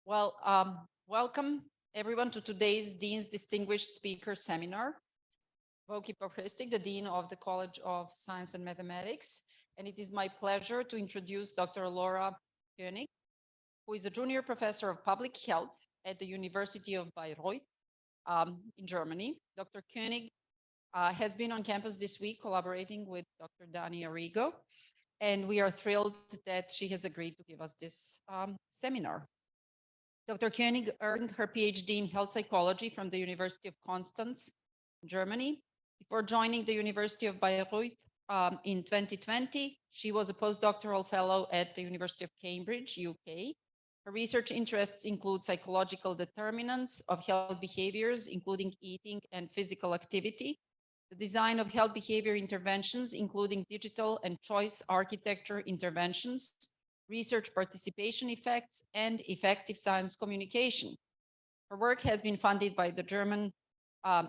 Welcome everyone to today's Dean's Distinguished Speaker Seminar. Voki Popristic, the Dean of the College of Science and Mathematics, and it is my pleasure to introduce Dr. Laura König, who is a junior professor of public health at the University of Bayreuth in Germany. Dr. König has been on campus this week collaborating with Dr. Dani Arrigo, and we are thrilled that she has agreed to give us this seminar. Dr. König earned her Ph.D. in health psychology from the University of Konstanz, Germany. Before joining the University of Bayreuth in 2020, she was a postdoctoral fellow at the University of Cambridge, UK. Her research interests include psychological determinants of health behaviors, including eating and physical activity, the design of health behavior interventions, including digital and choice architecture interventions, research participation effects, and effective science communication. Her work has been funded by the German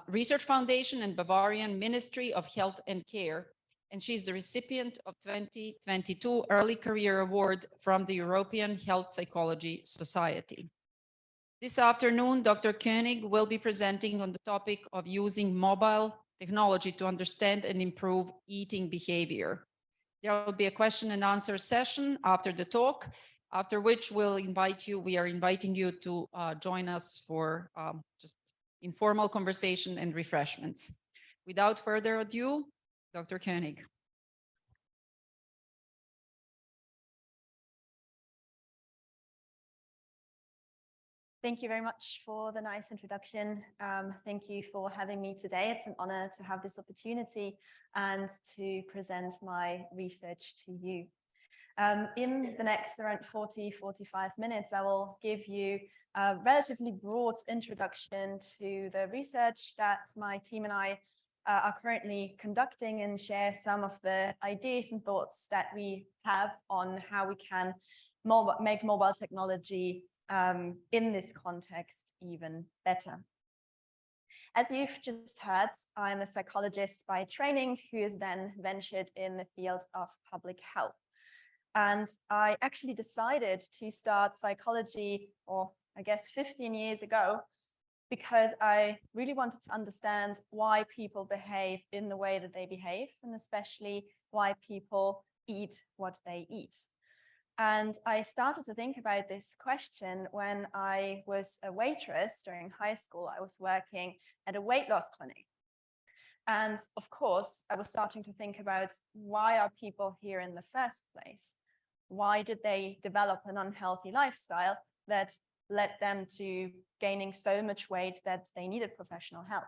Research Foundation and Bavarian Ministry of Health and Care, and she's the recipient of 2022 Early Career Award from the European Health Psychology Society. This afternoon, Dr. König will be presenting on the topic of using mobile technology to understand and improve eating behavior. There will be a question and answer session after the talk, after which we are inviting you to join us for just informal conversation and refreshments. Without further ado, Dr. König. Thank you very much for the nice introduction. Thank you for having me today. It's an honor to have this opportunity and to present my research to you. In the next around 45 minutes, I will give you a relatively broad introduction to the research that my team and I are currently conducting and share some of the ideas and thoughts that we have on how we can make mobile technology in this context even better. As you've just heard, I'm a psychologist by training who has then ventured in the field of public health. And I actually decided to start psychology, or I guess 15 years ago, because I really wanted to understand why people behave in the way that they behave, and especially why people eat what they eat. And I started to think about this question when I was a waitress during high school. I was working at a weight loss clinic. And of course, I was starting to think about why are people here in the first place? Why did they develop an unhealthy lifestyle that led them to gaining so much weight that they needed professional help?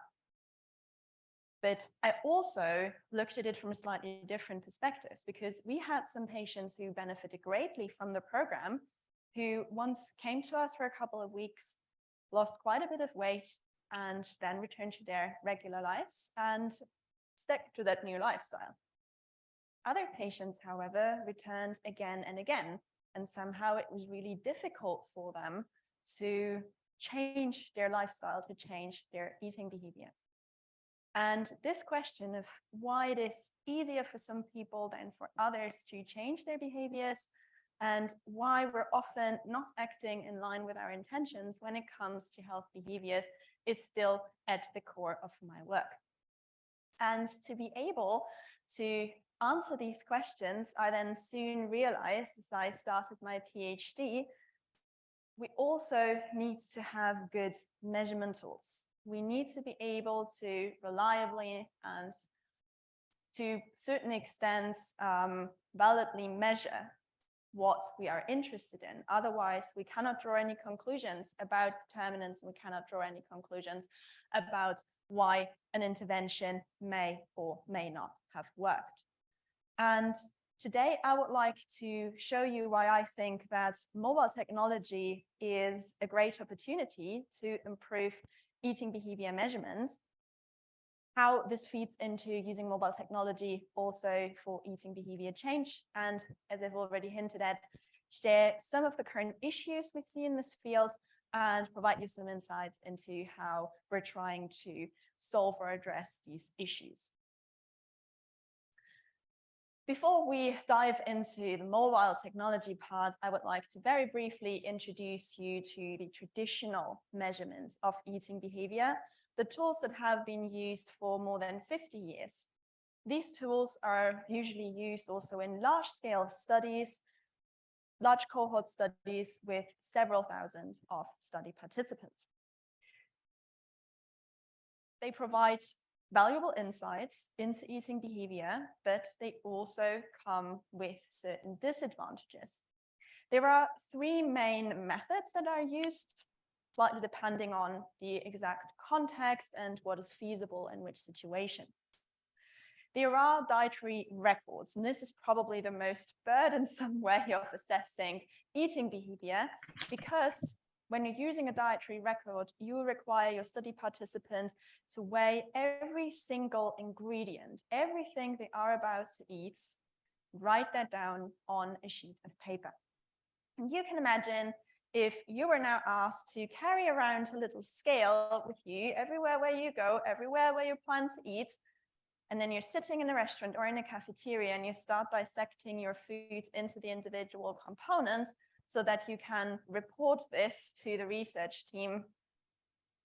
But I also looked at it from a slightly different perspective, because we had some patients who benefited greatly from the program, who once came to us for a couple of weeks, lost quite a bit of weight, and then returned to their regular lives and stuck to that new lifestyle. Other patients, however, returned again and again, and somehow it was really difficult for them to change their lifestyle, to change their eating behavior. And this question of why it is easier for some people than for others to change their behaviors, and why we're often not acting in line with our intentions when it comes to health behaviors, is still at the core of my work. And to be able to answer these questions, I then soon realized, as I started my PhD, we also need to have good measurement tools. We need to be able to reliably and to a certain extent validly measure what we are interested in. Otherwise, we cannot draw any conclusions about determinants, and we cannot draw any conclusions about why an intervention may or may not have worked. And today, I would like to show you why I think that mobile technology is a great opportunity to improve eating behavior measurements, how this feeds into using mobile technology also for eating behavior change, and as I've already hinted at, share some of the current issues we see in this field and provide you some insights into how we're trying to solve or address these issues. Before we dive into the mobile technology part, I would like to very briefly introduce you to the traditional measurements of eating behavior, the tools that have been used for more than 50 years. These tools are usually used also in large-scale studies, large cohort studies with several thousand of study participants. They provide valuable insights into eating behavior, but they also come with certain disadvantages. There are three main methods that are used, slightly depending on the exact context and what is feasible in which situation. There are dietary records, and this is probably the most burdensome way of assessing eating behavior, because when you're using a dietary record, you require your study participants to weigh every single ingredient, everything they are about to eat, write that down on a sheet of paper. And you can imagine if you were now asked to carry around a little scale with you everywhere where you go, everywhere where you plan to eat, and then you're sitting in a restaurant or in a cafeteria and you start dissecting your food into the individual components so that you can report this to the research team.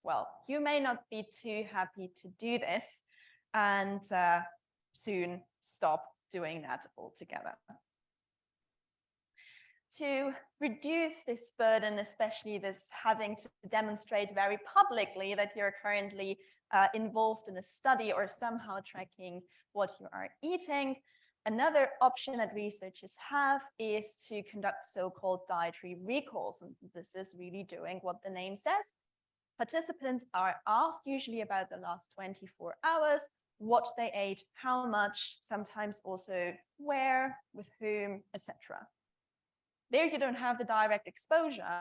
Well, you may not be too happy to do this and soon stop doing that altogether. To reduce this burden, especially this having to demonstrate very publicly that you're currently involved in a study or somehow tracking what you are eating, another option that researchers have is to conduct so-called dietary recalls. And this is really doing what the name says. Participants are asked usually about the last 24 hours, what they ate, how much, sometimes also where, with whom, etc. There you don't have the direct exposure,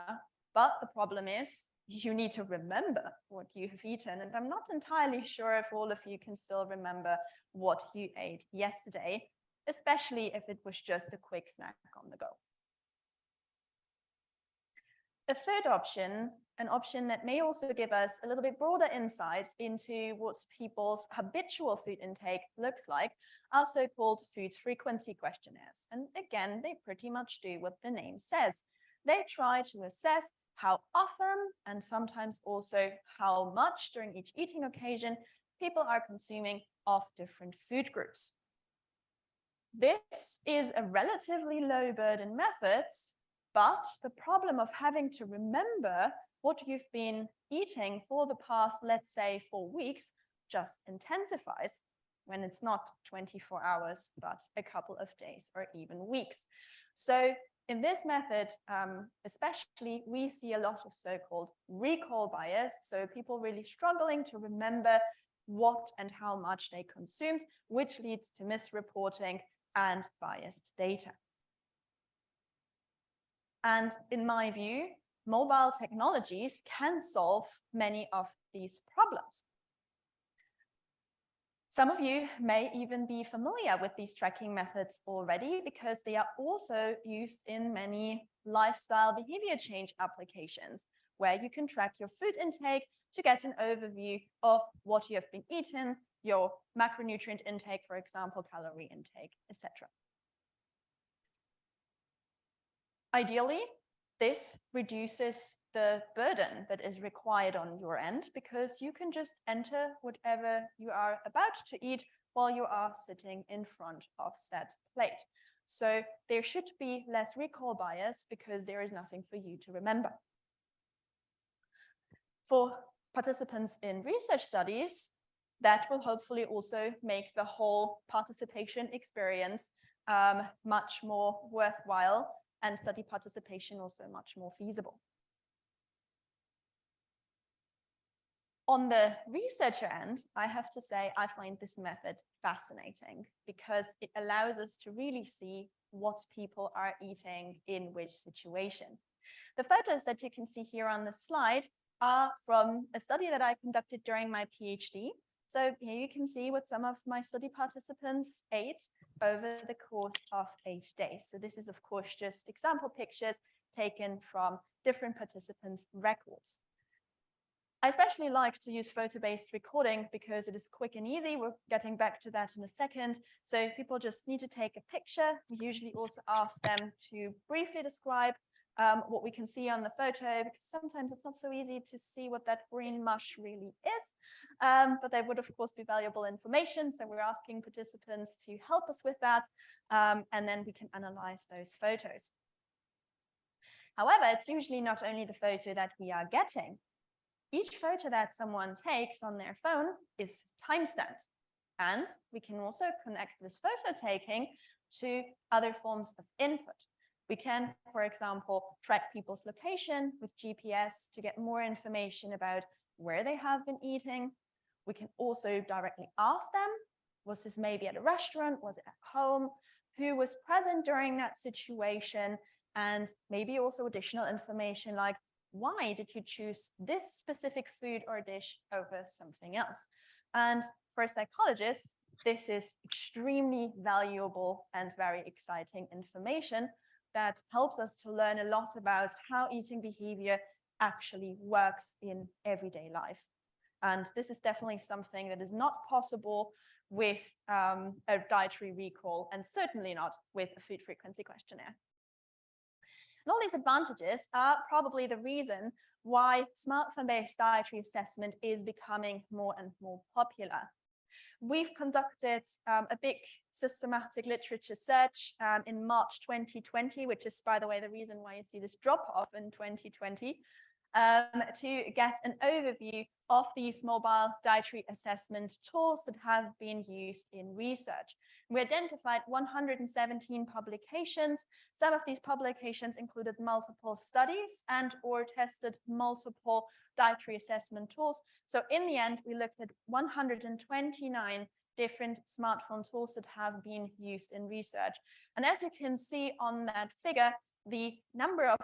but the problem is you need to remember what you have eaten. And I'm not entirely sure if all of you can still remember what you ate yesterday, especially if it was just a quick snack on the go. A third option, an option that may also give us a little bit broader insights into what people's habitual food intake looks like, are so-called food frequency questionnaires. And again, they pretty much do what the name says. They try to assess how often and sometimes also how much during each eating occasion people are consuming of different food groups. This is a relatively low burden method, but the problem of having to remember what you've been eating for the past, let's say, 4 weeks, just intensifies when it's not 24 hours, but a couple of days or even weeks. So in this method, especially, we see a lot of so-called recall bias. So people really struggling to remember what and how much they consumed, which leads to misreporting and biased data. And in my view, mobile technologies can solve many of these problems. Some of you may even be familiar with these tracking methods already because they are also used in many lifestyle behavior change applications where you can track your food intake to get an overview of what you have been eating, your macronutrient intake, for example, calorie intake, etc. Ideally, this reduces the burden that is required on your end because you can just enter whatever you are about to eat while you are sitting in front of said plate. So there should be less recall bias because there is nothing for you to remember. For participants in research studies, that will hopefully also make the whole participation experience much more worthwhile and study participation also much more feasible. On the researcher end, I have to say I find this method fascinating because it allows us to really see what people are eating in which situation. The photos that you can see here on the slide are from a study that I conducted during my PhD. So here you can see what some of my study participants ate over the course of 8 days. So this is, of course, just example pictures taken from different participants' records. I especially like to use photo-based recording because it is quick and easy. We're getting back to that in a second. So people just need to take a picture. We usually also ask them to briefly describe what we can see on the photo, because sometimes it's not so easy to see what that green mush really is. But they would, of course, be valuable information. So we're asking participants to help us with that. And then we can analyze those photos. However, it's usually not only the photo that we are getting. Each photo that someone takes on their phone is timestamped. And we can also connect this photo taking to other forms of input. We can, for example, track people's location with GPS to get more information about where they have been eating. We can also directly ask them, was this maybe at a restaurant? Was it at home? Who was present during that situation? And maybe also additional information like, why did you choose this specific food or dish over something else? And for a psychologist, this is extremely valuable and very exciting information that helps us to learn a lot about how eating behavior actually works in everyday life. And this is definitely something that is not possible with a dietary recall, and certainly not with a food frequency questionnaire. And all these advantages are probably the reason why smartphone-based dietary assessment is becoming more and more popular. We've conducted a big systematic literature search in March 2020, which is, by the way, the reason why you see this drop-off in 2020, to get an overview of these mobile dietary assessment tools that have been used in research. We identified 117 publications. Some of these publications included multiple studies and or tested multiple dietary assessment tools. So in the end, we looked at 129 different smartphone tools that have been used in research. And as you can see on that figure, the number of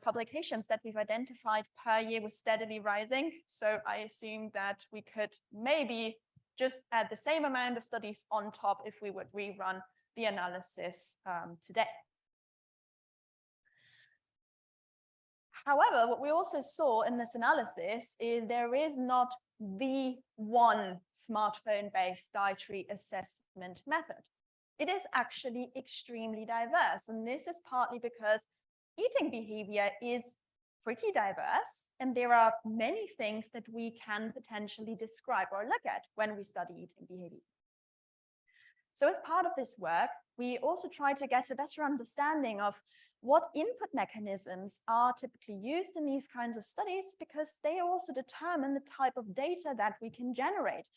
publications that we've identified per year was steadily rising. So I assume that we could maybe just add the same amount of studies on top if we would rerun the analysis today. However, what we also saw in this analysis is there is not the one smartphone-based dietary assessment method. It is actually extremely diverse, and this is partly because eating behavior is pretty diverse, and there are many things that we can potentially describe or look at when we study eating behavior. So as part of this work, we also try to get a better understanding of what input mechanisms are typically used in these kinds of studies, because they also determine the type of data that we can generate.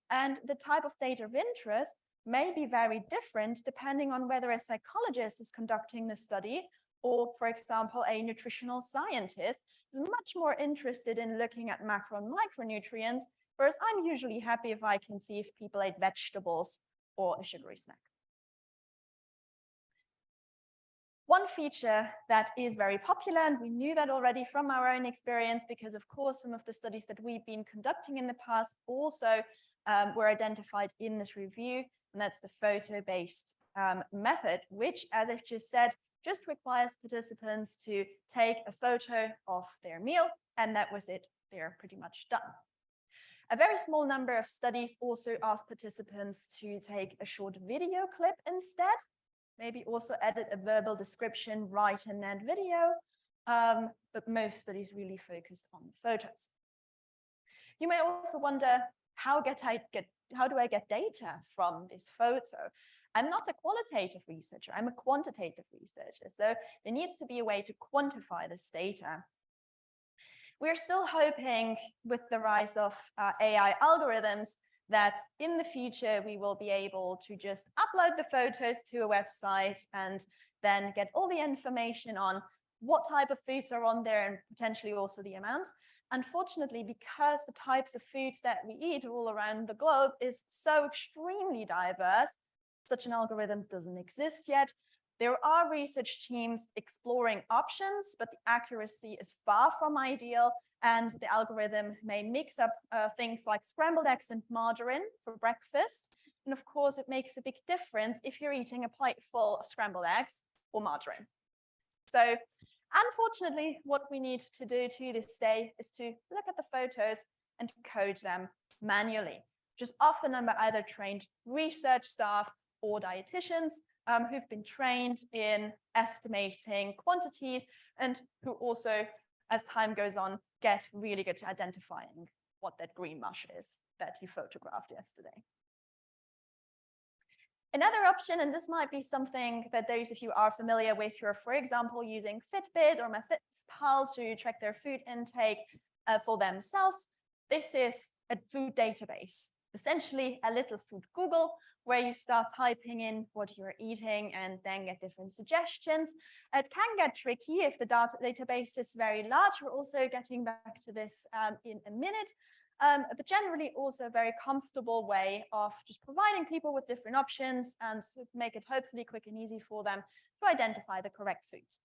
And the type of data of interest may be very different depending on whether a psychologist is conducting the study or, for example, a nutritional scientist is much more interested in looking at macro and micronutrients, whereas I'm usually happy if I can see if people ate vegetables or a sugary snack. One feature that is very popular, and we knew that already from our own experience, because of course some of the studies that we've been conducting in the past also were identified in this review, and that's the photo-based method, which, as I've just said, just requires participants to take a photo of their meal, and that was it. They're pretty much done. A very small number of studies also ask participants to take a short video clip instead, maybe also edit a verbal description right in that video, but most studies really focus on photos. You may also wonder, how do I get data from this photo? I'm not a qualitative researcher, I'm a quantitative researcher, so there needs to be a way to quantify this data. We're still hoping with the rise of AI algorithms that in the future we will be able to just upload the photos to a website and then get all the information on what type of foods are on there and potentially also the amounts. Unfortunately, because the types of foods that we eat all around the globe is so extremely diverse, such an algorithm doesn't exist yet. There are research teams exploring options, but the accuracy is far from ideal, and the algorithm may mix up things like scrambled eggs and margarine for breakfast. And of course, it makes a big difference if you're eating a plate full of scrambled eggs or margarine. So Unfortunately, what we need to do to this day is to look at the photos and code them manually, which is often done by either trained research staff or dietitians who've been trained in estimating quantities and who also, as time goes on, get really good at identifying what that green mush is that you photographed yesterday. Another option, and this might be something that those of you are familiar with who are, for example, using Fitbit or MyFitnessPal to track their food intake for themselves. This is a food database, essentially a little food Google, where you start typing in what you're eating and then get different suggestions. It can get tricky if the database is very large. We're also getting back to this in a minute. But generally also a very comfortable way of just providing people with different options and make it hopefully quick and easy for them to identify the correct foods.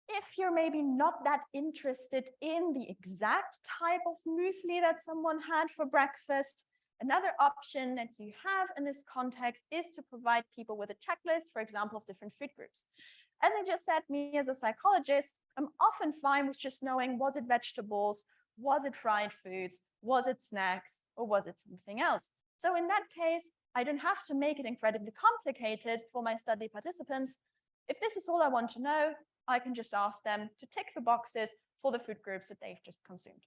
If you're maybe not that interested in the exact type of muesli that someone had for breakfast, another option that you have in this context is to provide people with a checklist, for example, of different food groups. As I just said, me as a psychologist, I'm often fine with just knowing, was it vegetables, was it fried foods, was it snacks, or was it something else? So in that case, I don't have to make it incredibly complicated for my study participants. If this is all I want to know, I can just ask them to tick the boxes for the food groups that they've just consumed.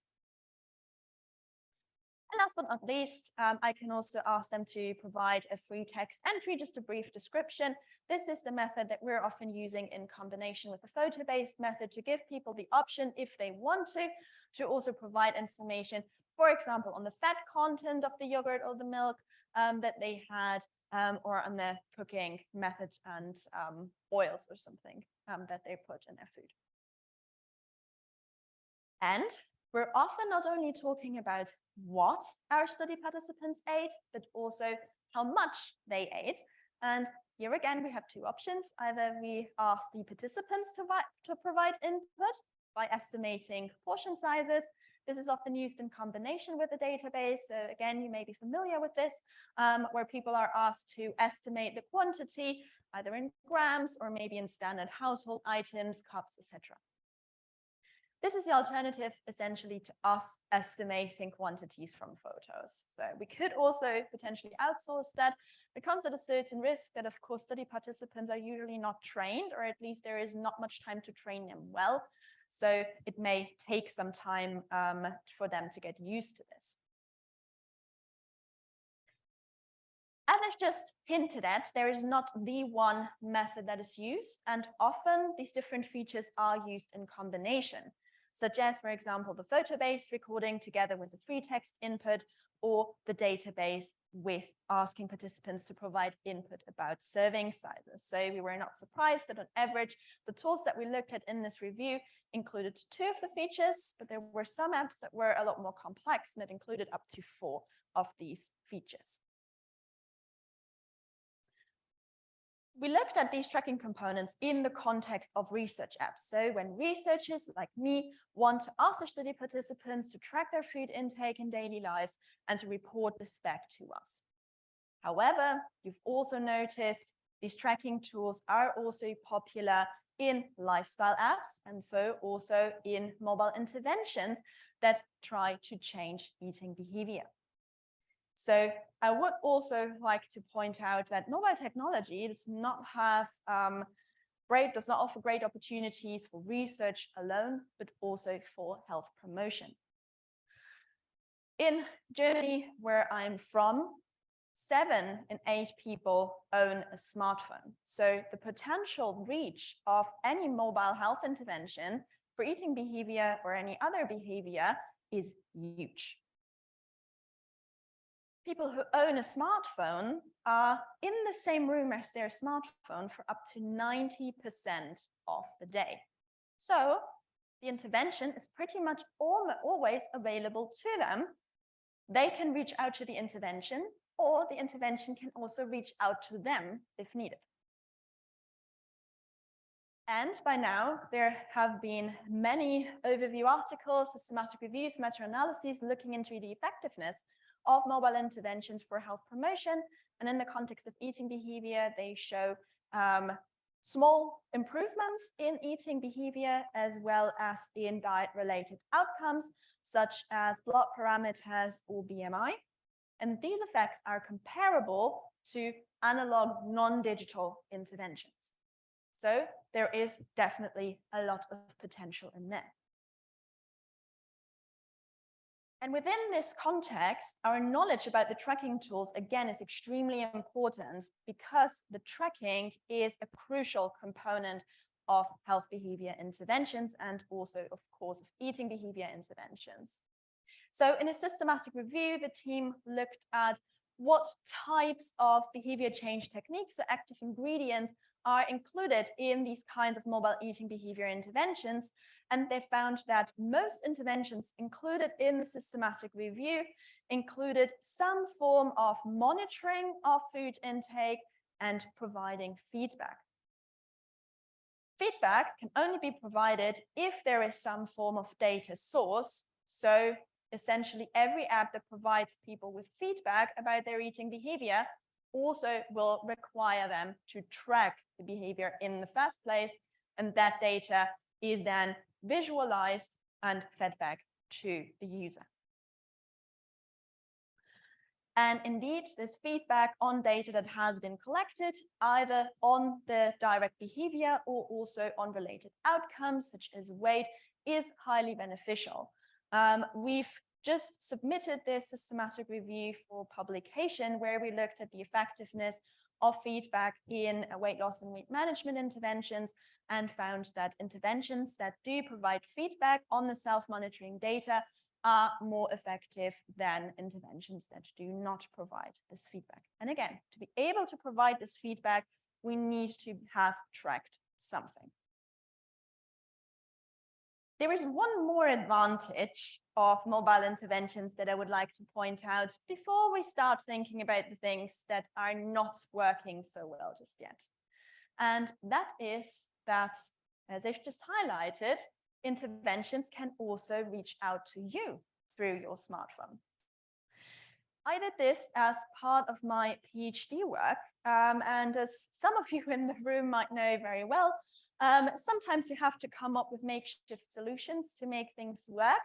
And last but not least, I can also ask them to provide a free text entry, just a brief description. This is the method that we're often using in combination with the photo-based method to give people the option, if they want to also provide information, for example, on the fat content of the yogurt or the milk that they had, or on the cooking method and oils or something that they put in their food. And we're often not only talking about what our study participants ate, but also how much they ate. And here again, we have two options. Either we ask the participants to provide input by estimating portion sizes. This is often used in combination with the database. So again, you may be familiar with this, where people are asked to estimate the quantity, either in grams or maybe in standard household items, cups, etc. This is the alternative, essentially, to us estimating quantities from photos. So we could also potentially outsource that. It comes at a certain risk that, of course, study participants are usually not trained, or at least there is not much time to train them well. So it may take some time for them to get used to this. As I've just hinted at, there is not the one method that is used, and often these different features are used in combination, such as, for example, the photo-based recording together with the free text input, or the database with asking participants to provide input about serving sizes. So we were not surprised that on average, the tools that we looked at in this review included 2 of the features, but there were some apps that were a lot more complex and that included up to 4 of these features. We looked at these tracking components in the context of research apps. So when researchers like me want to ask their study participants to track their food intake in daily lives and to report this back to us. However, you've also noticed these tracking tools are also popular in lifestyle apps, and so also in mobile interventions that try to change eating behavior. So I would also like to point out that mobile technology does not offer great opportunities for research alone, but also for health promotion. In Germany, where I'm from, 7 in 8 people own a smartphone. So the potential reach of any mobile health intervention for eating behavior or any other behavior is huge. People who own a smartphone are in the same room as their smartphone for up to 90% of the day. So the intervention is pretty much always available to them. They can reach out to the intervention, or the intervention can also reach out to them if needed. And by now, there have been many overview articles, systematic reviews, meta-analyses looking into the effectiveness of mobile interventions for health promotion. And in the context of eating behavior, they show small improvements in eating behavior as well as in diet-related outcomes, such as blood parameters or BMI. And these effects are comparable to analog non-digital interventions. So there is definitely a lot of potential in there. And within this context, our knowledge about the tracking tools, again, is extremely important because the tracking is a crucial component of health behavior interventions and also, of course, of eating behavior interventions. So in a systematic review, the team looked at what types of behavior change techniques or active ingredients are included in these kinds of mobile eating behavior interventions. And they found that most interventions included in the systematic review included some form of monitoring of food intake and providing feedback. Feedback can only be provided if there is some form of data source. So essentially, every app that provides people with feedback about their eating behavior also will require them to track the behavior in the first place. And that data is then visualized and fed back to the user. And indeed, this feedback on data that has been collected, either on the direct behavior or also on related outcomes, such as weight, is highly beneficial. We've just submitted this systematic review for publication, where we looked at the effectiveness of feedback in weight loss and weight management interventions, and found that interventions that do provide feedback on the self-monitoring data are more effective than interventions that do not provide this feedback. And again, to be able to provide this feedback, we need to have tracked something. There is one more advantage of mobile interventions that I would like to point out before we start thinking about the things that are not working so well just yet. And that is that, as I've just highlighted, interventions can also reach out to you through your smartphone. I did this as part of my PhD work, and as some of you in the room might know very well, sometimes you have to come up with makeshift solutions to make things work.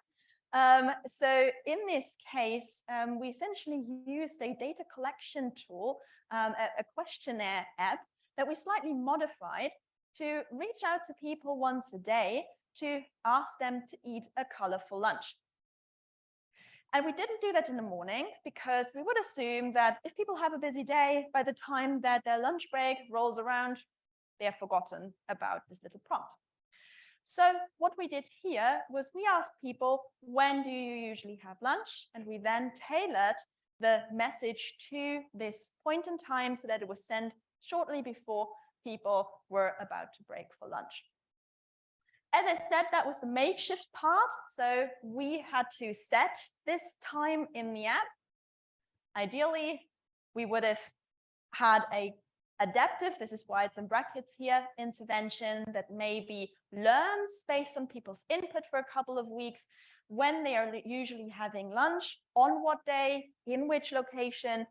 So in this case, we essentially used a data collection tool, a questionnaire app that we slightly modified to reach out to people once a day to ask them to eat a colorful lunch. And we didn't do that in the morning because we would assume that if people have a busy day, by the time that their lunch break rolls around, they have forgotten about this little prompt. So what we did here was we asked people, when do you usually have lunch? And we then tailored the message to this point in time so that it was sent shortly before people were about to break for lunch. As I said, that was the makeshift part. So we had to set this time in the app. Ideally, we would have had a adaptive, this is why it's in brackets here, intervention that maybe learns based on people's input for a couple of weeks when they are usually having lunch, on what day, in which location,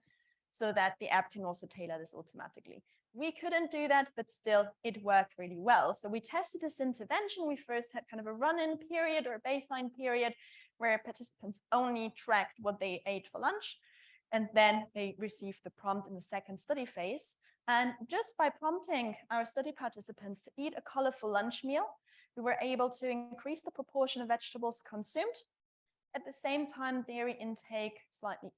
so that the app can also tailor this automatically. We couldn't do that, but still it worked really well. So we tested this intervention. We first had kind of a run-in period or a baseline period where participants only tracked what they ate for lunch. And then they received the prompt in the second study phase. And just by prompting our study participants to eat a colorful lunch meal, we were able to increase the proportion of vegetables consumed. At the same time, dairy intake slightly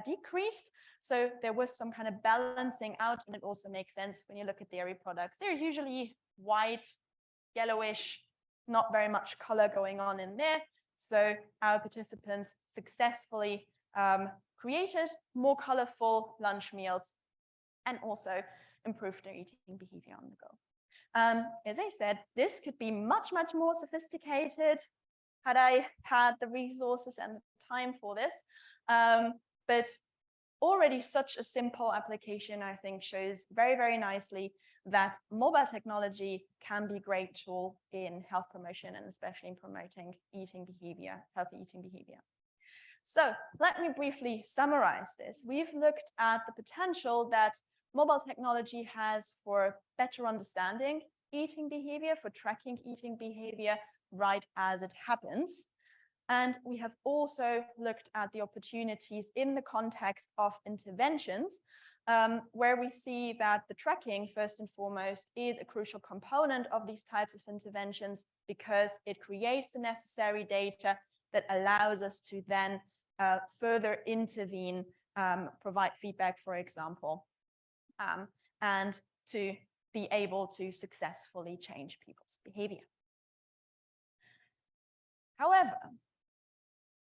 decreased. So there was some kind of balancing out, and it also makes sense when you look at dairy products. They're usually white, yellowish, not very much color going on in there. So our participants successfully created more colorful lunch meals and also improved their eating behavior on the go. As I said, this could be much, much more sophisticated had I had the resources and the time for this. But already such a simple application, I think, shows very, very nicely that mobile technology can be a great tool in health promotion and especially in promoting eating behavior, healthy eating behavior. So let me briefly summarize this. We've looked at the potential that mobile technology has for better understanding eating behavior, for tracking eating behavior right as it happens. And we have also looked at the opportunities in the context of interventions, where we see that the tracking, first and foremost, is a crucial component of these types of interventions because it creates the necessary data that allows us to then further intervene, provide feedback, for example, and to be able to successfully change people's behavior. However,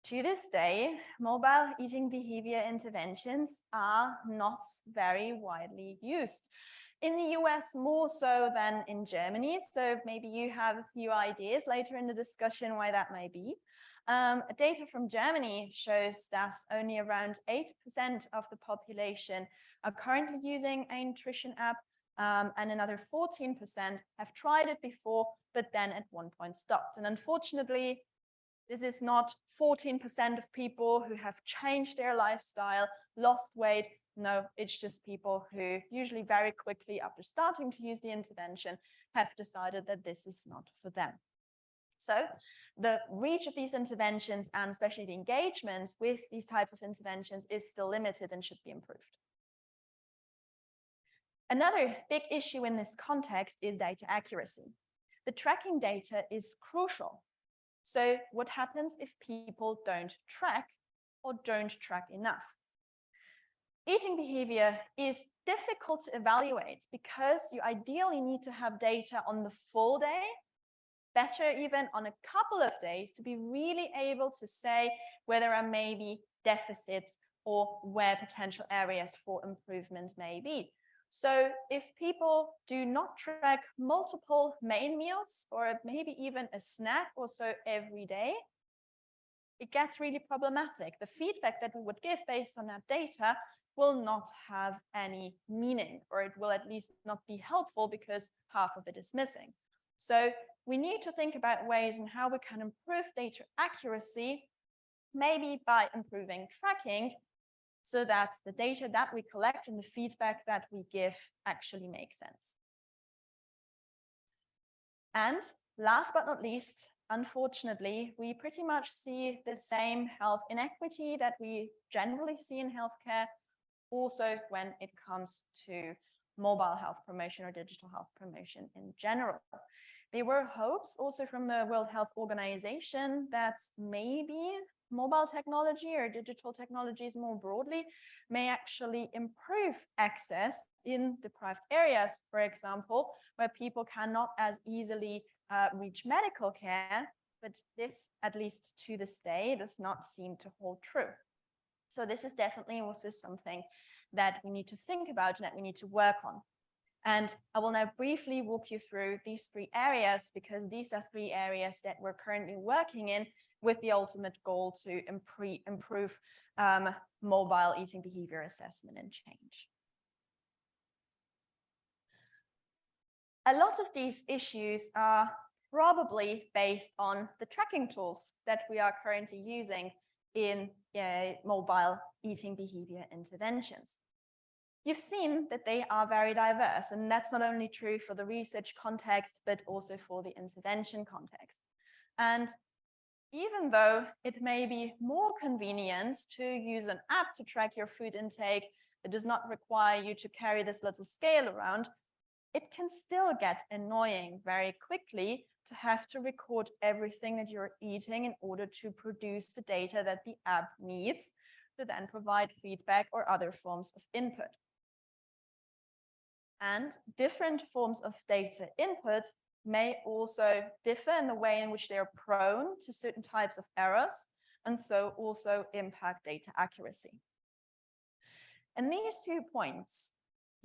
to this day, mobile eating behavior interventions are not very widely used. In the US, more so than in Germany. So maybe you have a few ideas later in the discussion why that may be. Data from Germany shows that only around 8% of the population are currently using a nutrition app, and another 14% have tried it before, but then at one point stopped. And unfortunately, this is not 14% of people who have changed their lifestyle, lost weight. No, it's just people who usually very quickly after starting to use the intervention have decided that this is not for them. So the reach of these interventions and especially the engagement with these types of interventions is still limited and should be improved. Another big issue in this context is data accuracy. The tracking data is crucial. So what happens if people don't track or don't track enough? Eating behavior is difficult to evaluate because you ideally need to have data on the full day, better even on a couple of days, to be really able to say where there are maybe deficits or where potential areas for improvement may be. So if people do not track multiple main meals or maybe even a snack or so every day, it gets really problematic. The feedback that we would give based on that data will not have any meaning, or it will at least not be helpful because half of it is missing. So we need to think about ways in how we can improve data accuracy, maybe by improving tracking, so that the data that we collect and the feedback that we give actually makes sense. And last but not least, unfortunately, we pretty much see the same health inequity that we generally see in healthcare, also when it comes to mobile health promotion or digital health promotion in general. There were hopes also from the World Health Organization that maybe mobile technology or digital technologies more broadly may actually improve access in deprived areas, for example, where people cannot as easily reach medical care, but this, at least to this day, does not seem to hold true. So this is definitely also something that we need to think about and that we need to work on. And I will now briefly walk you through these three areas, because these are three areas that we're currently working in with the ultimate goal to improve mobile eating behavior assessment and change. A lot of these issues are probably based on the tracking tools that we are currently using in mobile eating behavior interventions. You've seen that they are very diverse, and that's not only true for the research context, but also for the intervention context. And even though it may be more convenient to use an app to track your food intake, it does not require you to carry this little scale around, it can still get annoying very quickly to have to record everything that you're eating in order to produce the data that the app needs to then provide feedback or other forms of input. And different forms of data input may also differ in the way in which they are prone to certain types of errors, and so also impact data accuracy. And these 2 points,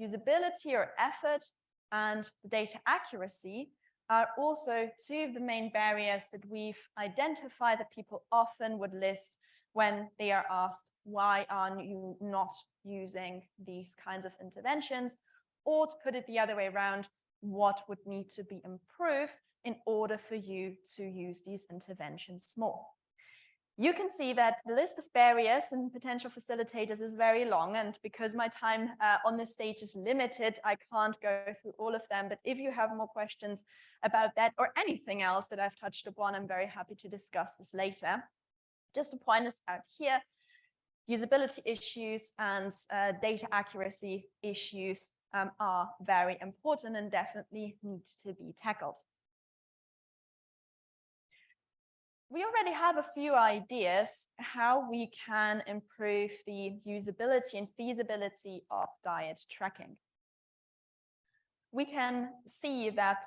usability or effort and data accuracy, are also 2 of the main barriers that we've identified that people often would list when they are asked, why are you not using these kinds of interventions? Or to put it the other way around, what would need to be improved in order for you to use these interventions more? You can see that the list of barriers and potential facilitators is very long, and because my time on this stage is limited, I can't go through all of them. But if you have more questions about that or anything else that I've touched upon, I'm very happy to discuss this later. Just to point this out here, usability issues and data accuracy issues are very important and definitely need to be tackled. We already have a few ideas how we can improve the usability and feasibility of diet tracking. We can see that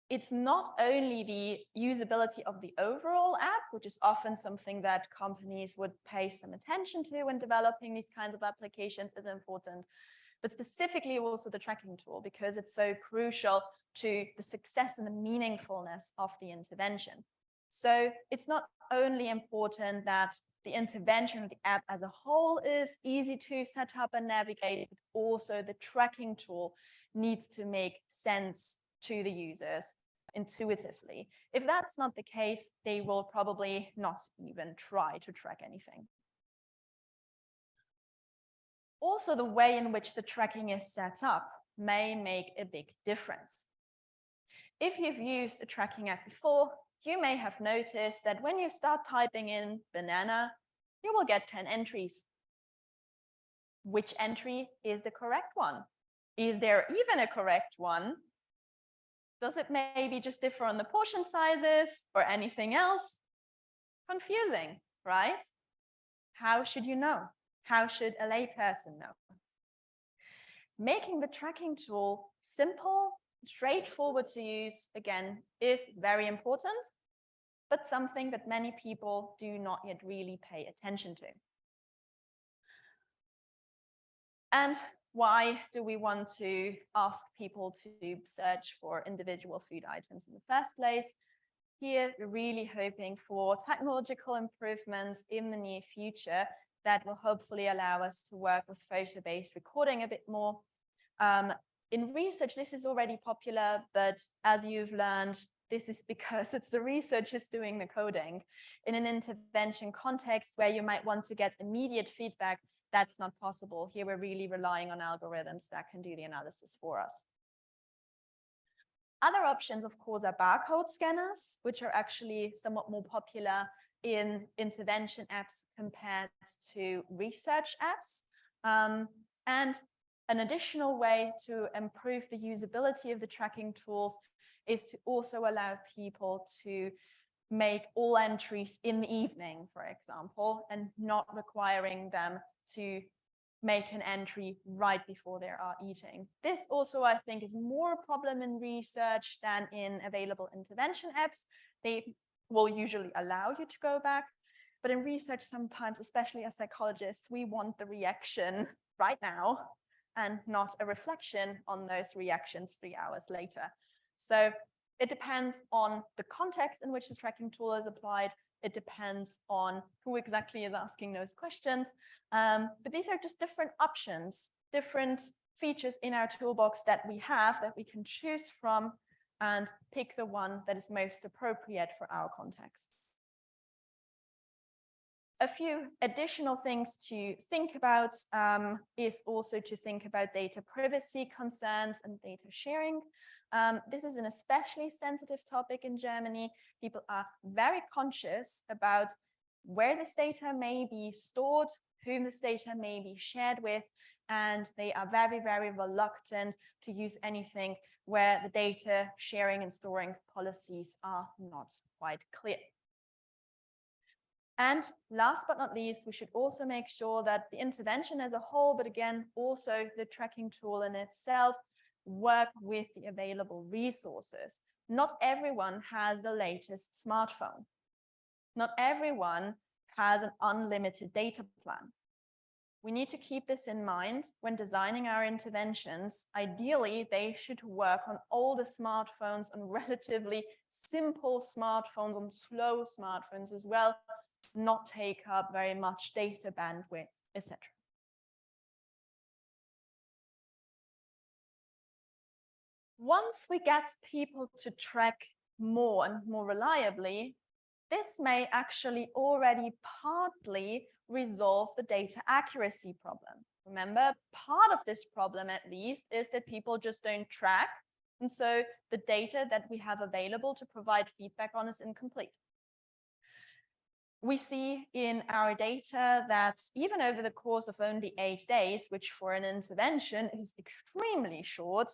it's not only the usability of the overall app, which is often something that companies would pay some attention to when developing these kinds of applications is important, but specifically also the tracking tool, because it's so crucial to the success and the meaningfulness of the intervention. So it's not only important that the intervention of the app as a whole is easy to set up and navigate, but also the tracking tool needs to make sense to the users intuitively. If that's not the case, they will probably not even try to track anything. Also, the way in which the tracking is set up may make a big difference. If you've used a tracking app before, you may have noticed that when you start typing in banana, you will get 10 entries. Which entry is the correct one? Is there even a correct one? Does it maybe just differ on the portion sizes or anything else? Confusing, right? How should you know? How should a layperson know? Making the tracking tool simple, straightforward to use, again, is very important, but something that many people do not yet really pay attention to. And why do we want to ask people to search for individual food items in the first place? Here, we're really hoping for technological improvements in the near future that will hopefully allow us to work with photo-based recording a bit more. In research, this is already popular, but as you've learned, this is because it's the researchers doing the coding. In an intervention context where you might want to get immediate feedback, that's not possible. Here, we're really relying on algorithms that can do the analysis for us. Other options, of course, are barcode scanners, which are actually somewhat more popular in intervention apps compared to research apps. And an additional way to improve the usability of the tracking tools is to also allow people to make all entries in the evening, for example, and not requiring them to make an entry right before they are eating. This also, I think, is more a problem in research than in available intervention apps. They will usually allow you to go back, but in research sometimes, especially as psychologists, we want the reaction right now and not a reflection on those reactions 3 hours later. So it depends on the context in which the tracking tool is applied. It depends on who exactly is asking those questions. But these are just different options, different features in our toolbox that we have that we can choose from and pick the one that is most appropriate for our context. A few additional things to think about is also to think about data privacy concerns and data sharing. This is an especially sensitive topic in Germany. People are very conscious about where this data may be stored, whom this data may be shared with, and they are very, very reluctant to use anything where the data sharing and storing policies are not quite clear. And last but not least, we should also make sure that the intervention as a whole, but again, also the tracking tool in itself, work with the available resources. Not everyone has the latest smartphone. Not everyone has an unlimited data plan. We need to keep this in mind when designing our interventions. Ideally, they should work on older smartphones, on relatively simple smartphones, on slow smartphones as well, not take up very much data bandwidth, etc. Once we get people to track more and more reliably, this may actually already partly resolve the data accuracy problem. Remember, part of this problem at least is that people just don't track. And so the data that we have available to provide feedback on is incomplete. We see in our data that even over the course of only 8 days, which for an intervention is extremely short,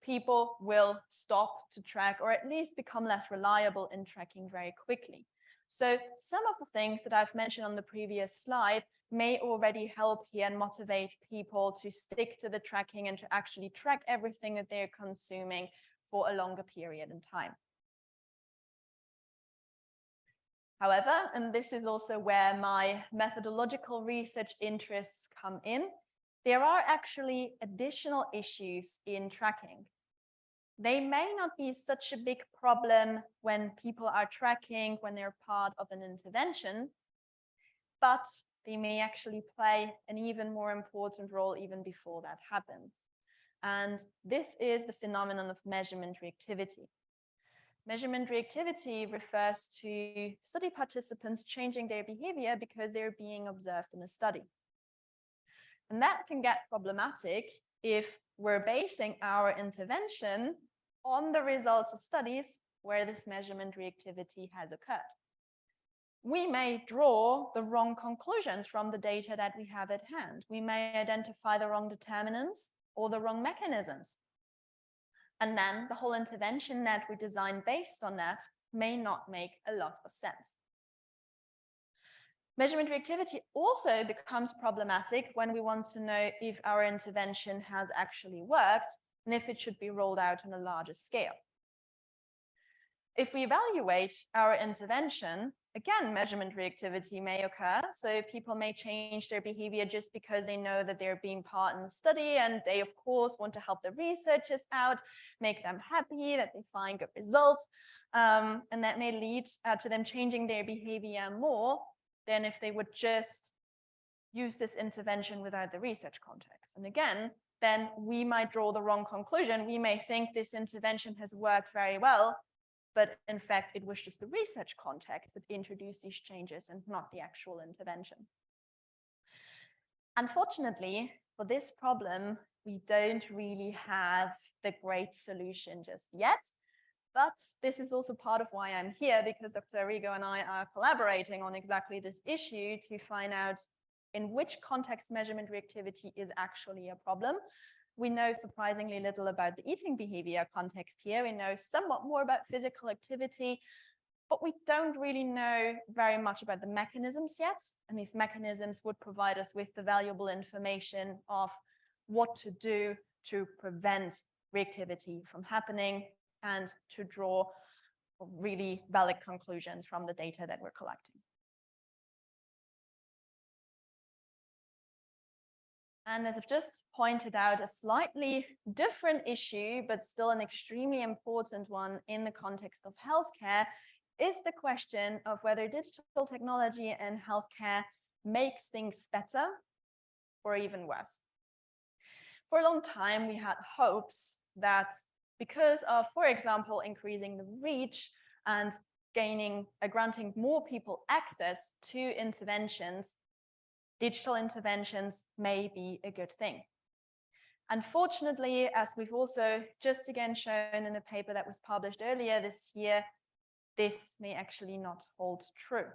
people will stop to track or at least become less reliable in tracking very quickly. So some of the things that I've mentioned on the previous slide may already help here and motivate people to stick to the tracking and to actually track everything that they're consuming for a longer period in time. However, and this is also where my methodological research interests come in, there are actually additional issues in tracking. They may not be such a big problem when people are tracking, when they're part of an intervention, but they may actually play an even more important role even before that happens. And this is the phenomenon of measurement reactivity. Measurement reactivity refers to study participants changing their behavior because they're being observed in a study. And that can get problematic if we're basing our intervention on the results of studies where this measurement reactivity has occurred. We may draw the wrong conclusions from the data that we have at hand. We may identify the wrong determinants or the wrong mechanisms. And then the whole intervention that we design based on that may not make a lot of sense. Measurement reactivity also becomes problematic when we want to know if our intervention has actually worked and if it should be rolled out on a larger scale. If we evaluate our intervention, again, measurement reactivity may occur. So people may change their behavior just because they know that they're being part in the study and they, of course, want to help the researchers out, make them happy, that they find good results. And that may lead to them changing their behavior more than if they would just use this intervention without the research context. And again, then we might draw the wrong conclusion. We may think this intervention has worked very well, but in fact, it was just the research context that introduced these changes and not the actual intervention. Unfortunately, for this problem, we don't really have the great solution just yet. But this is also part of why I'm here, because Dr. Arrigo and I are collaborating on exactly this issue to find out in which context measurement reactivity is actually a problem. We know surprisingly little about the eating behavior context here. We know somewhat more about physical activity, but we don't really know very much about the mechanisms yet. And these mechanisms would provide us with the valuable information of what to do to prevent reactivity from happening and to draw really valid conclusions from the data that we're collecting. And as I've just pointed out, a slightly different issue, but still an extremely important one in the context of healthcare, is the question of whether digital technology in healthcare makes things better or even worse. For a long time, we had hopes that because of, for example, increasing the reach and granting more people access to interventions, digital interventions may be a good thing. Unfortunately, as we've also just again shown in a paper that was published earlier this year, this may actually not hold true.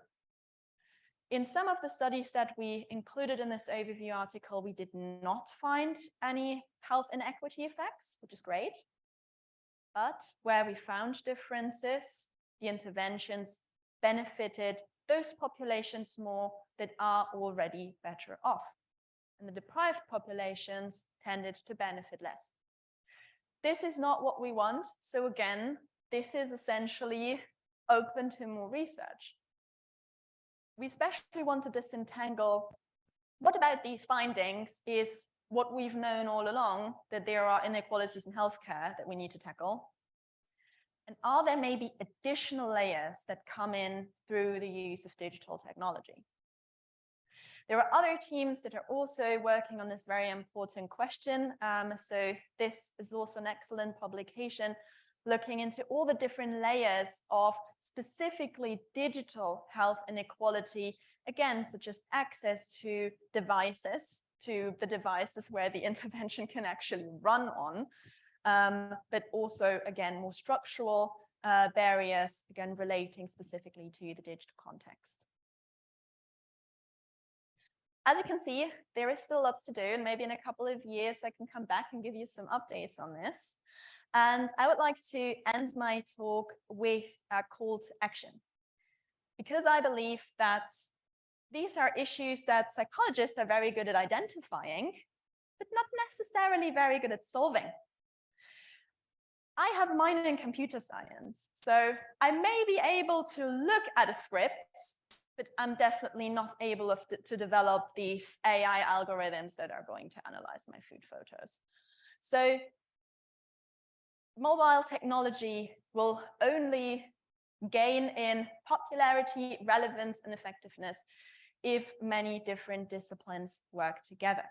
In some of the studies that we included in this overview article, we did not find any health inequity effects, which is great. But where we found differences, the interventions benefited those populations more that are already better off. And the deprived populations tended to benefit less. This is not what we want. So again, this is essentially open to more research. We especially want to disentangle what about these findings is what we've known all along, that there are inequalities in healthcare that we need to tackle. And are there maybe additional layers that come in through the use of digital technology? There are other teams that are also working on this very important question. So this is also an excellent publication looking into all the different layers of specifically digital health inequality, again, such as access to devices, to the devices where the intervention can actually run on, but also, again, more structural barriers, again, relating specifically to the digital context. As you can see, there is still lots to do, and maybe in a couple of years I can come back and give you some updates on this. And I would like to end my talk with a call to action, because I believe that these are issues that psychologists are very good at identifying, but not necessarily very good at solving. I have a minor in computer science, so I may be able to look at a script, but I'm definitely not able to develop these AI algorithms that are going to analyze my food photos. So mobile technology will only gain in popularity, relevance, and effectiveness if many different disciplines work together.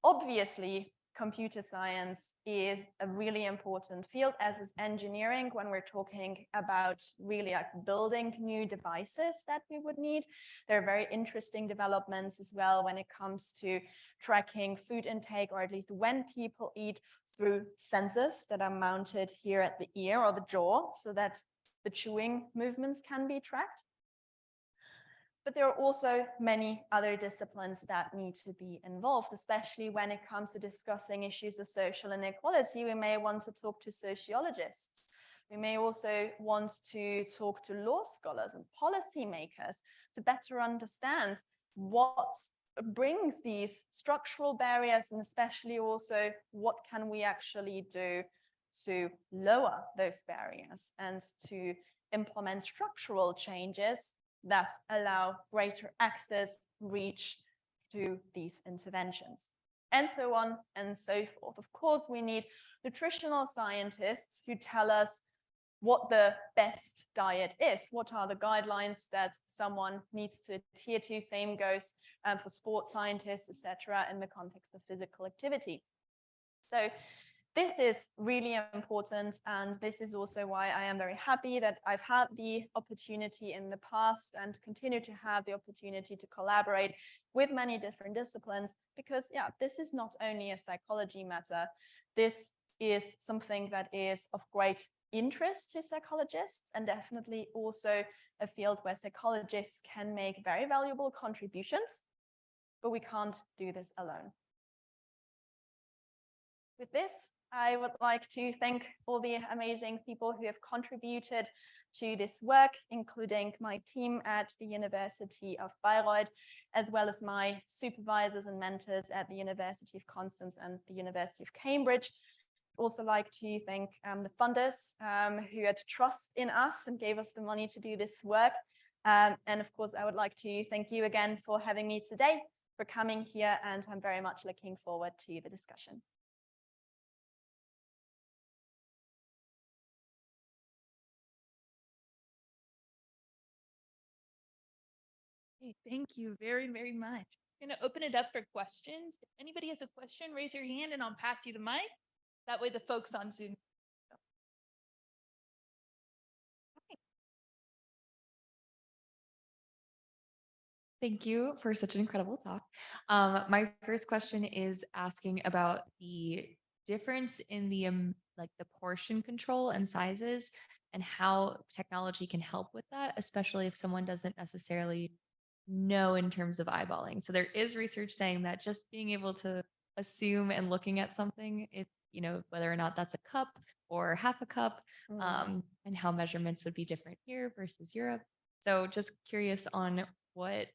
Obviously, computer science is a really important field, as is engineering, when we're talking about really like building new devices that we would need. There are very interesting developments as well when it comes to tracking food intake, or at least when people eat, through sensors that are mounted here at the ear or the jaw, so that the chewing movements can be tracked. But there are also many other disciplines that need to be involved, especially when it comes to discussing issues of social inequality. We may want to talk to sociologists. We may also want to talk to law scholars and policymakers to better understand what brings these structural barriers, and especially also what can we actually do to lower those barriers and to implement structural changes that allow greater access, reach to these interventions, and so on and so forth. Of course, we need nutritional scientists who tell us what the best diet is, what are the guidelines that someone needs to adhere to. Same goes for sports scientists, etc., in the context of physical activity. So this is really important, and this is also why I am very happy that I've had the opportunity in the past and continue to have the opportunity to collaborate with many different disciplines, because this is not only a psychology matter. This is something that is of great interest to psychologists, and definitely also a field where psychologists can make very valuable contributions, but we can't do this alone. With this, I would like to thank all the amazing people who have contributed to this work, including my team at the University of Bayreuth, as well as my supervisors and mentors at the University of Konstanz and the University of Cambridge. I'd also like to thank the funders who had trust in us and gave us the money to do this work. And of course, I would like to thank you again for having me today, for coming here, and I'm very much looking forward to the discussion. Okay, thank you very, very much. I'm going to open it up for questions. If anybody has a question, raise your hand and I'll pass you the mic. That way the folks on Zoom. Thank you for such an incredible talk. My first question is asking about the difference in the like the portion control and sizes, and how technology can help with that, especially if someone doesn't necessarily know in terms of eyeballing. So there is research saying that just being able to assume and looking at something, if you know whether or not that's a cup or half a cup, and how measurements would be different here versus Europe. So just curious on what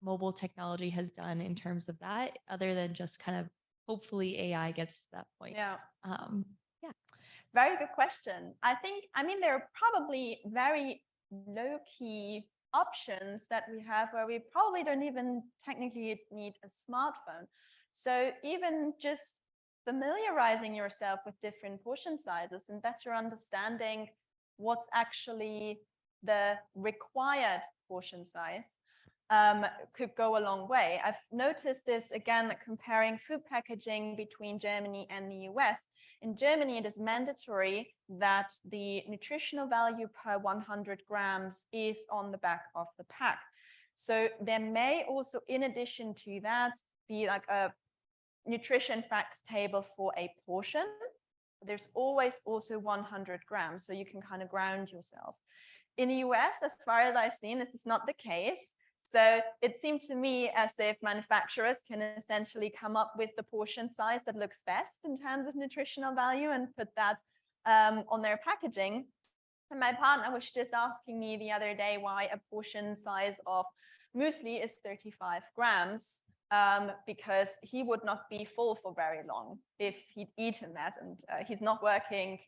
mobile technology has done in terms of that, other than just kind of hopefully AI gets to that point. Yeah. Yeah. Very good question. I mean, there are probably very low-key options that we have where we probably don't even technically need a smartphone. So even just familiarizing yourself with different portion sizes and better understanding what's actually the required portion size could go a long way. I've noticed this again, comparing food packaging between Germany and the US. In Germany, it is mandatory that the nutritional value per 100 grams is on the back of the pack. So there may also, in addition to that, be like a nutrition facts table for a portion. There's always also 100 grams, so you can kind of ground yourself. In the US, as far as I've seen, this is not the case. So it seemed to me as if manufacturers can essentially come up with the portion size that looks best in terms of nutritional value and put that on their packaging. And my partner was just asking me the other day why a portion size of muesli is 35 grams, because he would not be full for very long if he'd eaten that. And he's not working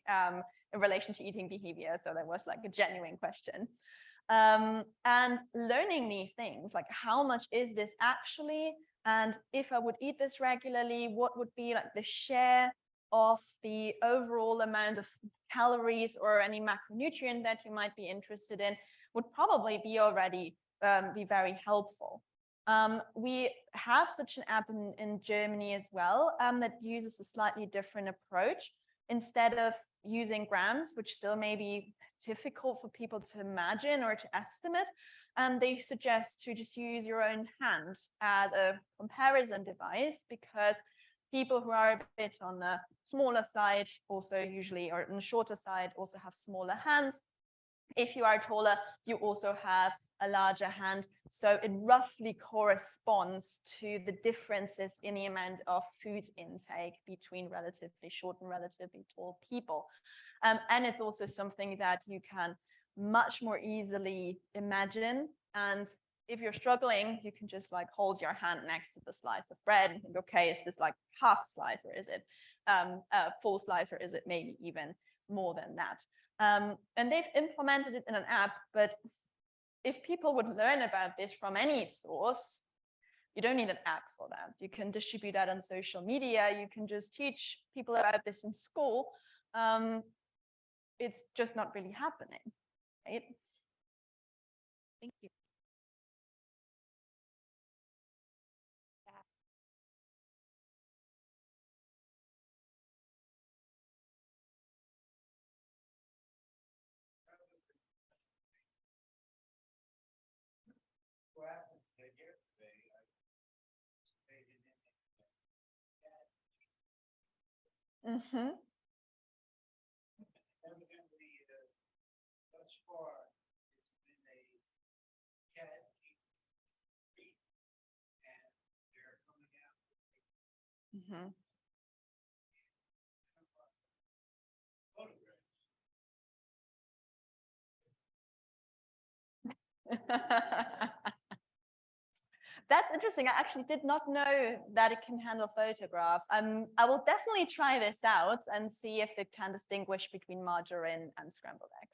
in relation to eating behavior. So that was like a genuine question. And learning these things, like how much is this actually? And if I would eat this regularly, what would be like the share of the overall amount of calories or any macronutrient that you might be interested in, would probably be already be very helpful. We have such an app in Germany as well that uses a slightly different approach. Instead of using grams, which still may be difficult for people to imagine or to estimate, they suggest to just use your own hand as a comparison device, because people who are a bit on the smaller side also usually, or on the shorter side, also have smaller hands. If you are taller, you also have a larger hand. So it roughly corresponds to the differences in the amount of food intake between relatively short and relatively tall people. And it's also something that you can much more easily imagine. And if you're struggling, you can just like hold your hand next to the slice of bread and think, okay, is this like half slice, or is it a full slice, or is it maybe even more than that? And they've implemented it in an app, but if people would learn about this from any source, you don't need an app for that. You can distribute that on social media. You can just teach people about this in school. It's just not really happening, right? Thank you. Mm-hmm. Mm-hmm. That's interesting. I actually did not know that it can handle photographs. I will definitely try this out and see if it can distinguish between margarine and scrambled eggs.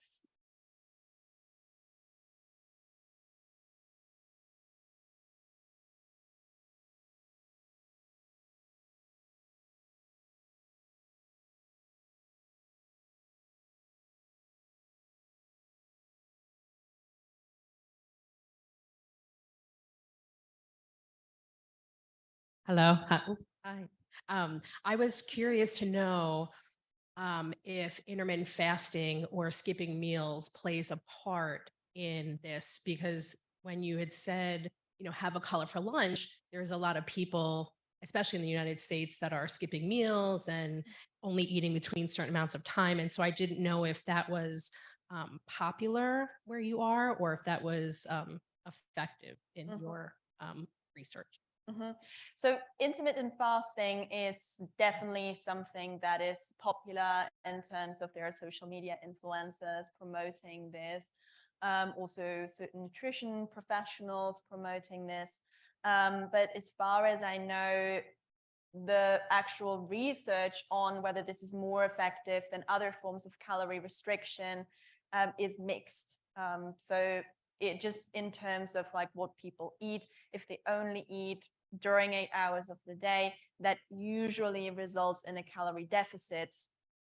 Hello. Hi. I was curious to know if intermittent fasting or skipping meals plays a part in this, because when you had said, have a colorful lunch, there's a lot of people, especially in the United States, that are skipping meals and only eating between certain amounts of time. And so I didn't know if that was popular where you are, or if that was effective in your research. Mm-hmm. So intermittent fasting is definitely something that is popular in terms of their social media influencers promoting this. Also certain nutrition professionals promoting this. But as far as I know, the actual research on whether this is more effective than other forms of calorie restriction is mixed. So it just in terms of like what people eat, if they only eat during 8 hours of the day, that usually results in a calorie deficit,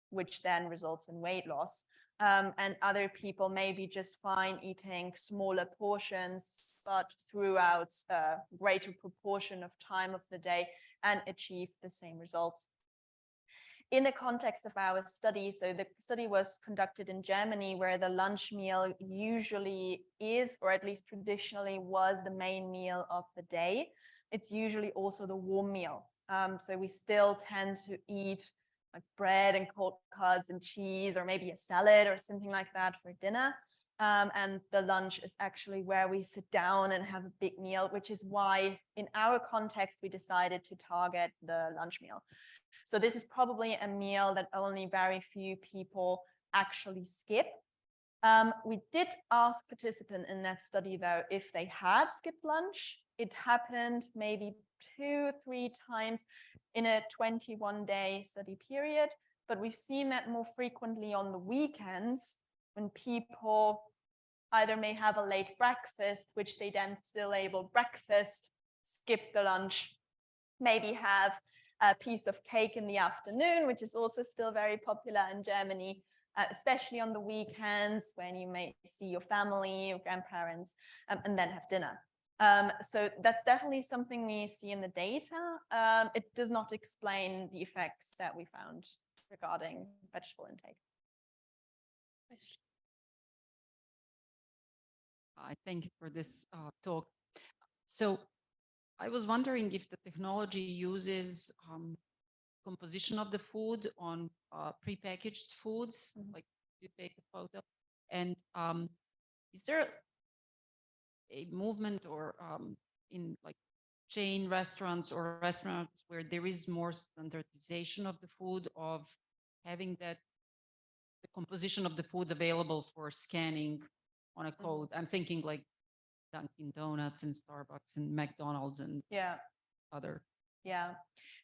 which then results in weight loss. and other people maybe just fine eating smaller portions, but throughout a greater proportion of time of the day and achieve the same results. In the context of our study, so the study was conducted in Germany, where the lunch meal usually is, or at least traditionally was, the main meal of the day. It's usually also the warm meal. So we still tend to eat like bread and cold cuts and cheese, or maybe a salad or something like that for dinner. And the lunch is actually where we sit down and have a big meal, which is why in our context, we decided to target the lunch meal. So this is probably a meal that only very few people actually skip. We did ask participants in that study, though, if they had skipped lunch. It happened maybe 2-3 times in a 21-day study period, but we've seen that more frequently on the weekends, when people either may have a late breakfast, which they then still able breakfast, skip the lunch, maybe have a piece of cake in the afternoon, which is also still very popular in Germany, especially on the weekends when you may see your family, your grandparents, and then have dinner. So that's definitely something we see in the data. It does not explain the effects that we found regarding vegetable intake. I thank you for this talk. So I was wondering if the technology uses composition of the food on prepackaged foods, like you take a photo, and is there a movement or in like chain restaurants or restaurants where there is more standardization of the food, of having that the composition of the food available for scanning on a code? I'm thinking like Dunkin' Donuts and Starbucks and McDonald's and other. Yeah.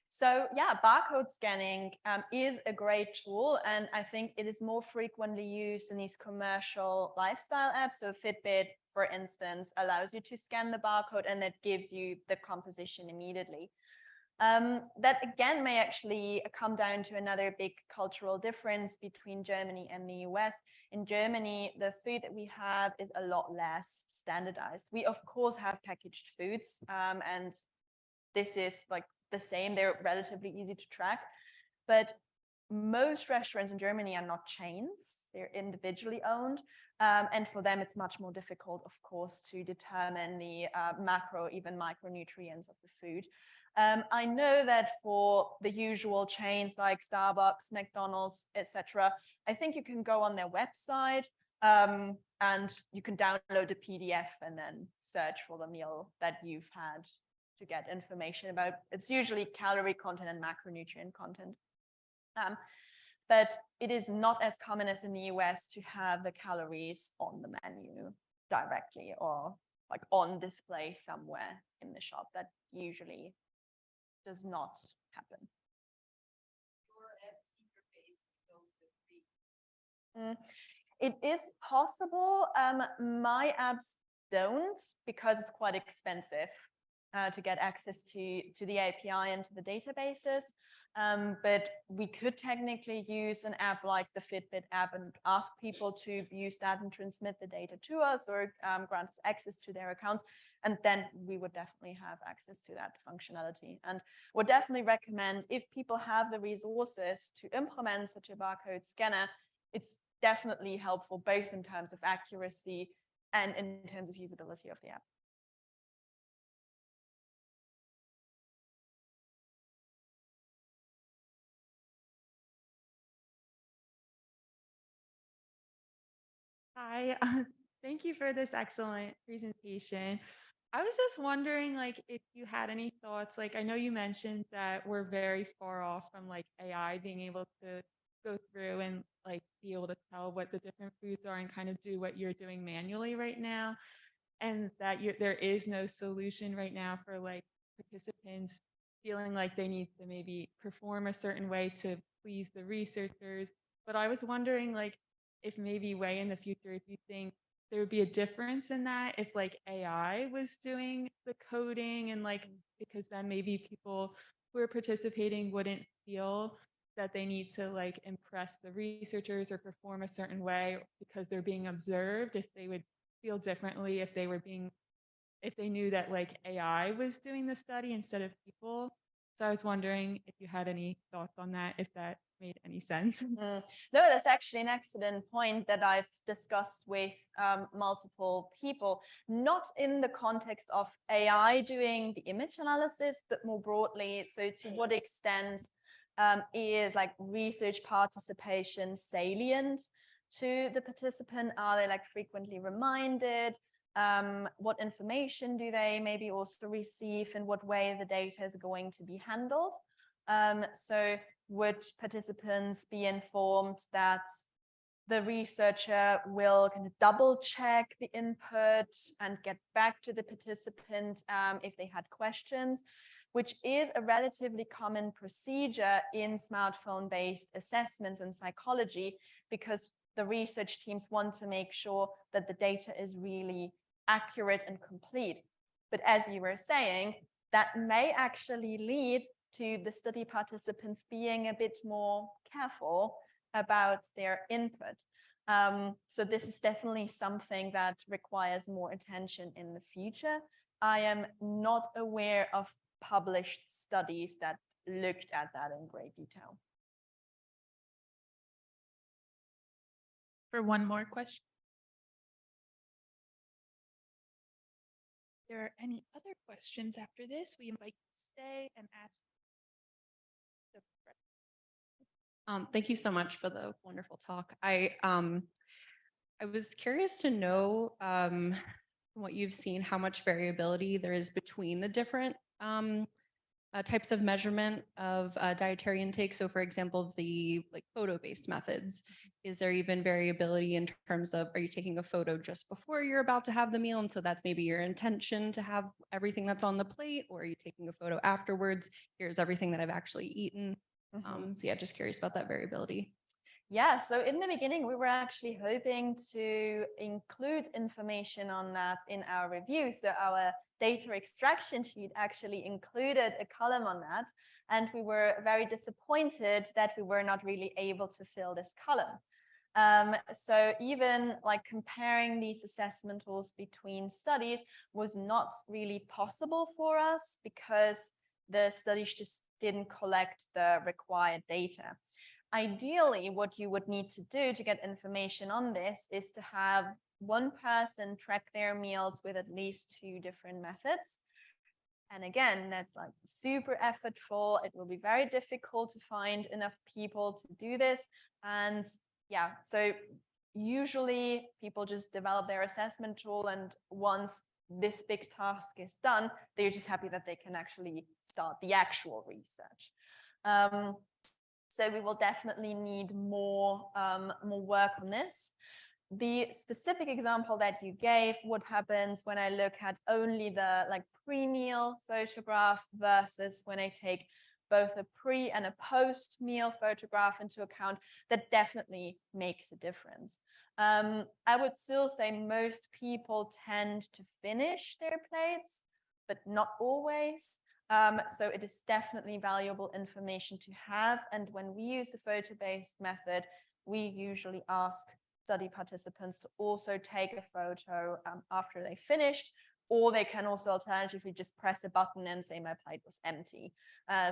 So yeah, barcode scanning is a great tool, and I think it is more frequently used in these commercial lifestyle apps. So Fitbit, for instance, allows you to scan the barcode, and that gives you the composition immediately. That again may actually come down to another big cultural difference between Germany and the US. In Germany, the food that we have is a lot less standardized. We of course have packaged foods, and this is like the same. They're relatively easy to track, but most restaurants in Germany are not chains. They're individually owned. And for them, it's much more difficult, of course, to determine the macro, even micronutrients of the food. I know that for the usual chains like Starbucks, McDonald's, etc., I think you can go on their website and you can download a PDF and then search for the meal that you've had to get information about. It's usually calorie content and macronutrient content. But it is not as common as in the US to have the calories on the menu directly or like on display somewhere in the shop. That usually does not happen. It is possible. My apps don't, because it's quite expensive to get access to the API and to the databases. But we could technically use an app like the Fitbit app and ask people to use that and transmit the data to us, or grant us access to their accounts. And then we would definitely have access to that functionality. And would definitely recommend, if people have the resources to implement such a barcode scanner, it's definitely helpful both in terms of accuracy and in terms of usability of the app. Hi, thank you for this excellent presentation. I was just wondering, like, if you had any thoughts. Like, I know you mentioned that we're very far off from like AI being able to go through and like be able to tell what the different foods are and kind of do what you're doing manually right now, and that there is no solution right now for like participants feeling like they need to maybe perform a certain way to please the researchers. But I was wondering, like, if maybe way in the future, if you think there would be a difference in that if like AI was doing the coding, and like, because then maybe people who are participating wouldn't feel that they need to like impress the researchers or perform a certain way because they're being observed, if they would feel differently if they knew that like AI was doing the study instead of people. So I was wondering if you had any thoughts on that, if that made any sense. No, that's actually an excellent point that I've discussed with multiple people, not in the context of AI doing the image analysis, but more broadly. So to what extent is like research participation salient to the participant? Are they like frequently reminded? What information do they maybe also receive? In what way the data is going to be handled? So would participants be informed that the researcher will kind of double check the input and get back to the participant if they had questions, which is a relatively common procedure in smartphone-based assessments in psychology, because the research teams want to make sure that the data is really accurate and complete. But as you were saying, that may actually lead to the study participants being a bit more careful about their input. So this is definitely something that requires more attention in the future. I am not aware of published studies that looked at that in great detail. For one more question. If there are any other questions after this, we invite you to stay and ask. Thank you so much for the wonderful talk. I was curious to know from what you've seen, how much variability there is between the different types of measurement of dietary intake. So for example, the like photo-based methods, is there even variability in terms of, are you taking a photo just before you're about to have the meal? And so that's maybe your intention to have everything that's on the plate, or are you taking a photo afterwards? Here's everything that I've actually eaten. So yeah, just curious about that variability. Yeah, so in the beginning, we were actually hoping to include information on that in our review. So our data extraction sheet actually included a column on that. And we were very disappointed that we were not really able to fill this column. So even like comparing these assessment tools between studies was not really possible for us, because the studies just didn't collect the required data. Ideally, what you would need to do to get information on this is to have one person track their meals with at least 2 different methods. And again, that's like super effortful. It will be very difficult to find enough people to do this. And yeah, so usually people just develop their assessment tool, and once this big task is done, they're just happy that they can actually start the actual research. So we will definitely need more work on this. The specific example that you gave, what happens when I look at only the like pre-meal photograph versus when I take both a pre and a post-meal photograph into account, that definitely makes a difference. I would still say most people tend to finish their plates, but not always. So it is definitely valuable information to have. And when we use the photo-based method, we usually ask study participants to also take a photo after they finished, or they can also alternatively just press a button and say my plate was empty,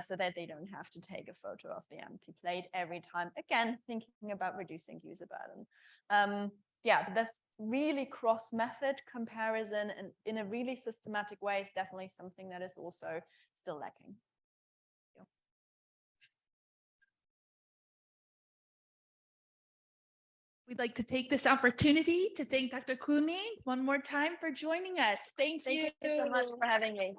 so that they don't have to take a photo of the empty plate every time. Again, thinking about reducing user burden. Yeah, but this really cross-method comparison and in a really systematic way is definitely something that is also still lacking. We'd like to take this opportunity to thank Dr. König one more time for joining us. Thank you. Thank you so much for having me.